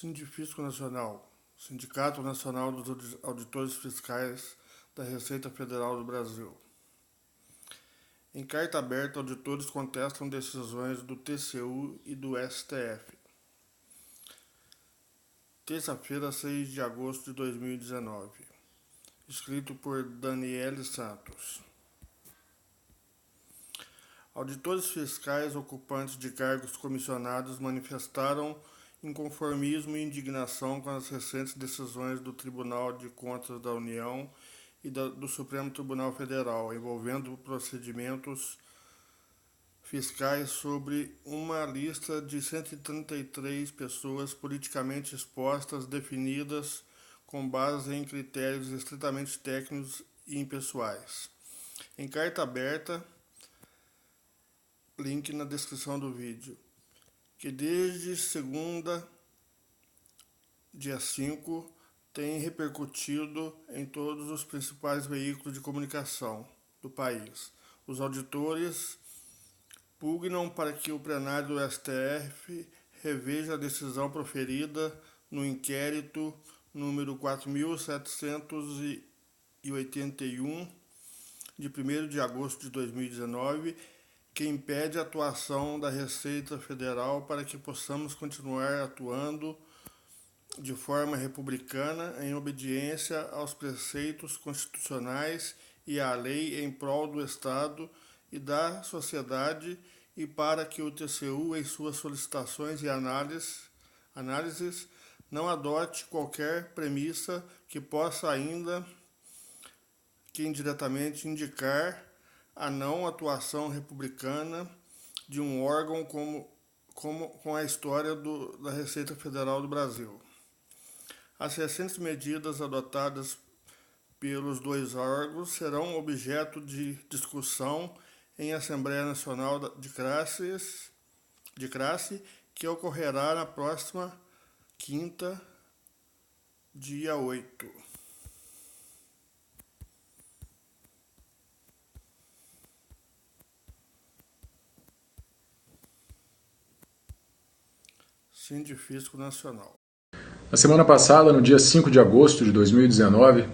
Sindifisco Nacional, Sindicato Nacional dos Auditores Fiscais da Receita Federal do Brasil. Em carta aberta, auditores contestam decisões do TCU e do STF. Terça-feira, 6 de agosto de 2019. Escrito por Daniele Santos. Auditores fiscais ocupantes de cargos comissionados manifestaram inconformismo e indignação com as recentes decisões do Tribunal de Contas da União e do Supremo Tribunal Federal, envolvendo procedimentos fiscais sobre uma lista de 133 pessoas politicamente expostas, definidas com base em critérios estritamente técnicos e impessoais. Em carta aberta, link na descrição do vídeo, que desde segunda, dia 5, tem repercutido em todos os principais veículos de comunicação do país. Os auditores pugnam para que o plenário do STF reveja a decisão proferida no inquérito número 4.781, de 1º de agosto de 2019, que impede a atuação da Receita Federal para que possamos continuar atuando de forma republicana em obediência aos preceitos constitucionais e à lei em prol do Estado e da sociedade, e para que o TCU, em suas solicitações e análises, não adote qualquer premissa que possa ainda que indiretamente indicar a não atuação republicana de um órgão com a história da Receita Federal do Brasil. As recentes medidas adotadas pelos dois órgãos serão objeto de discussão em Assembleia Nacional de Classe, que ocorrerá na próxima quinta, dia 8. Sindifisco Nacional. Na semana passada, no dia 5 de agosto de 2019,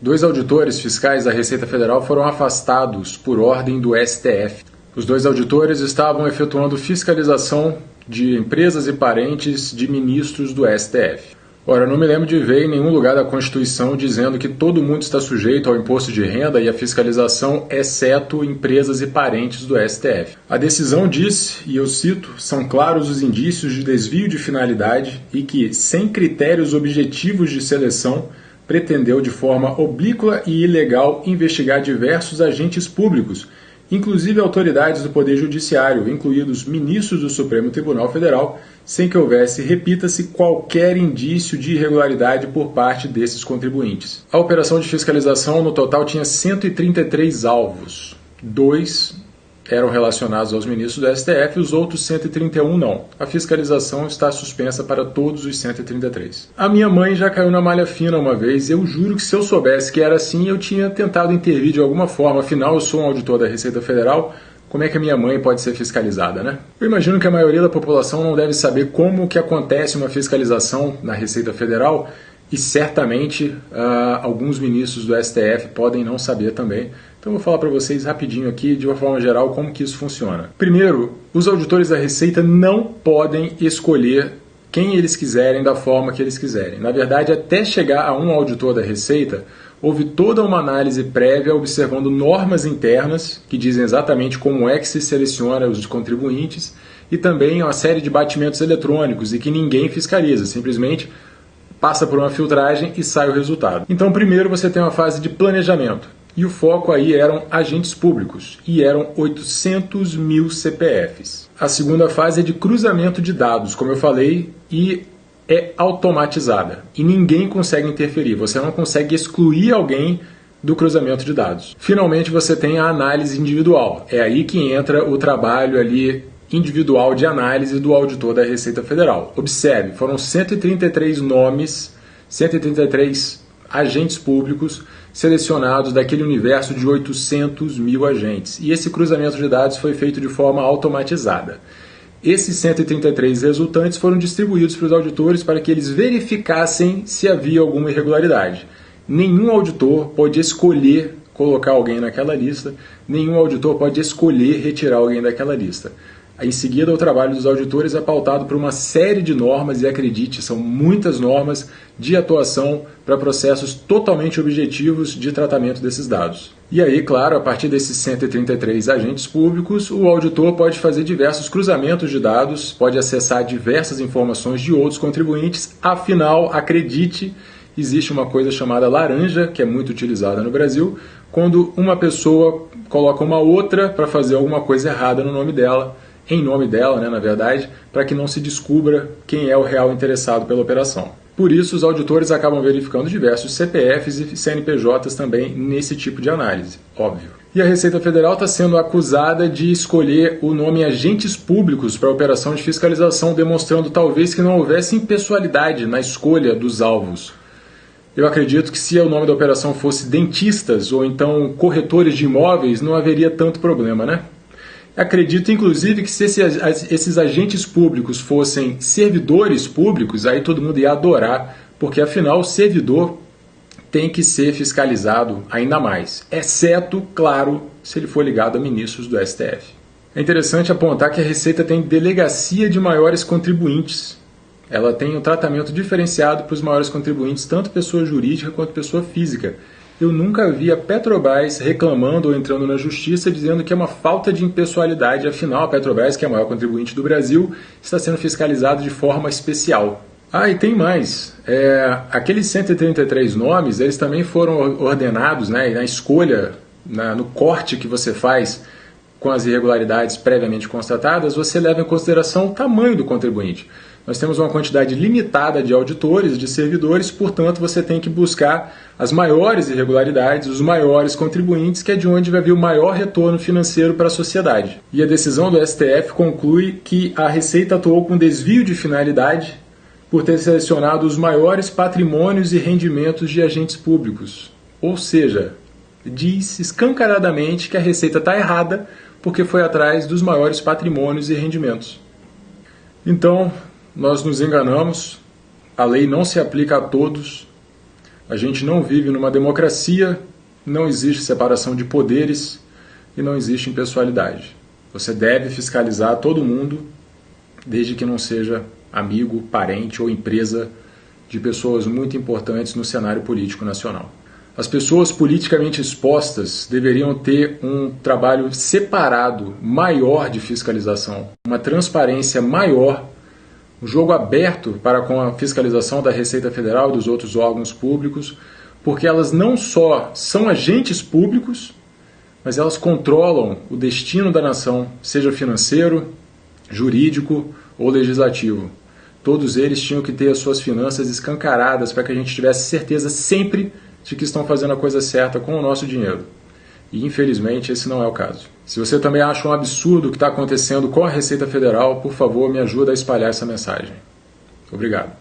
2 auditores fiscais da Receita Federal foram afastados por ordem do STF. Os 2 auditores estavam efetuando fiscalização de empresas e parentes de ministros do STF. Ora, não me lembro de ver em nenhum lugar da Constituição dizendo que todo mundo está sujeito ao imposto de renda e à fiscalização, exceto empresas e parentes do STF. A decisão diz, e eu cito, são claros os indícios de desvio de finalidade e que, sem critérios objetivos de seleção, pretendeu de forma oblíqua e ilegal investigar diversos agentes públicos, inclusive autoridades do Poder Judiciário, incluídos ministros do Supremo Tribunal Federal, sem que houvesse, repita-se, qualquer indício de irregularidade por parte desses contribuintes. A operação de fiscalização no total tinha 133 alvos. 2 eram relacionados aos ministros do STF e os outros 131 não. A fiscalização está suspensa para todos os 133. A minha mãe já caiu na malha fina uma vez. Eu juro que se eu soubesse que era assim, eu tinha tentado intervir de alguma forma. Afinal, eu sou um auditor da Receita Federal. Como é que a minha mãe pode ser fiscalizada, né? Eu imagino que a maioria da população não deve saber como que acontece uma fiscalização na Receita Federal e certamente alguns ministros do STF podem não saber também. Então eu vou falar para vocês rapidinho aqui, de uma forma geral, como que isso funciona. Primeiro, os auditores da Receita não podem escolher quem eles quiserem da forma que eles quiserem. Na verdade, até chegar a um auditor da Receita, houve toda uma análise prévia observando normas internas que dizem exatamente como é que se seleciona os contribuintes e também uma série de batimentos eletrônicos e que ninguém fiscaliza, simplesmente passa por uma filtragem e sai o resultado. Então, primeiro você tem uma fase de planejamento e o foco aí eram agentes públicos e eram 800 mil CPFs. A segunda fase é de cruzamento de dados, como eu falei, e é automatizada e ninguém consegue interferir, você não consegue excluir alguém do cruzamento de dados. Finalmente você tem a análise individual, é aí que entra o trabalho ali individual de análise do auditor da Receita Federal. Observe, foram 133 nomes, 133 agentes públicos selecionados daquele universo de 800 mil agentes e esse cruzamento de dados foi feito de forma automatizada. Esses 133 resultantes foram distribuídos para os auditores para que eles verificassem se havia alguma irregularidade. Nenhum auditor pode escolher colocar alguém naquela lista, nenhum auditor pode escolher retirar alguém daquela lista. Em seguida, o trabalho dos auditores é pautado por uma série de normas, e acredite, são muitas normas de atuação para processos totalmente objetivos de tratamento desses dados. E aí, claro, a partir desses 133 agentes públicos, o auditor pode fazer diversos cruzamentos de dados, pode acessar diversas informações de outros contribuintes, afinal, acredite, existe uma coisa chamada laranja, que é muito utilizada no Brasil, quando uma pessoa coloca uma outra para fazer alguma coisa errada no nome dela, em nome dela, né, na verdade, para que não se descubra quem é o real interessado pela operação. Por isso, os auditores acabam verificando diversos CPFs e CNPJs também nesse tipo de análise, óbvio. E a Receita Federal está sendo acusada de escolher o nome agentes públicos para a operação de fiscalização, demonstrando talvez que não houvesse impessoalidade na escolha dos alvos. Eu acredito que se o nome da operação fosse dentistas ou então corretores de imóveis, não haveria tanto problema, né? Acredito, inclusive, que se esses agentes públicos fossem servidores públicos, aí todo mundo ia adorar, porque afinal o servidor tem que ser fiscalizado ainda mais, exceto, claro, se ele for ligado a ministros do STF. É interessante apontar que a Receita tem delegacia de maiores contribuintes. Ela tem um tratamento diferenciado para os maiores contribuintes, tanto pessoa jurídica quanto pessoa física. Eu nunca vi a Petrobras reclamando ou entrando na justiça dizendo que é uma falta de impessoalidade, afinal a Petrobras, que é a maior contribuinte do Brasil, está sendo fiscalizada de forma especial. Ah, e tem mais. Aqueles 133 nomes, eles também foram ordenados, né, na escolha, no corte que você faz com as irregularidades previamente constatadas, você leva em consideração o tamanho do contribuinte. Nós temos uma quantidade limitada de auditores, de servidores, portanto você tem que buscar as maiores irregularidades, os maiores contribuintes, que é de onde vai vir o maior retorno financeiro para a sociedade. E a decisão do STF conclui que a Receita atuou com desvio de finalidade por ter selecionado os maiores patrimônios e rendimentos de agentes públicos. Ou seja, diz escancaradamente que a Receita está errada porque foi atrás dos maiores patrimônios e rendimentos. Então, nós nos enganamos, a lei não se aplica a todos, a gente não vive numa democracia, não existe separação de poderes e não existe impessoalidade. Você deve fiscalizar todo mundo, desde que não seja amigo, parente ou empresa de pessoas muito importantes no cenário político nacional. As pessoas politicamente expostas deveriam ter um trabalho separado, maior de fiscalização, uma transparência maior, um jogo aberto para com a fiscalização da Receita Federal e dos outros órgãos públicos, porque elas não só são agentes públicos, mas elas controlam o destino da nação, seja financeiro, jurídico ou legislativo. Todos eles tinham que ter as suas finanças escancaradas para que a gente tivesse certeza sempre de que estão fazendo a coisa certa com o nosso dinheiro. E infelizmente esse não é o caso. Se você também acha um absurdo o que está acontecendo com a Receita Federal, por favor me ajuda a espalhar essa mensagem. Obrigado.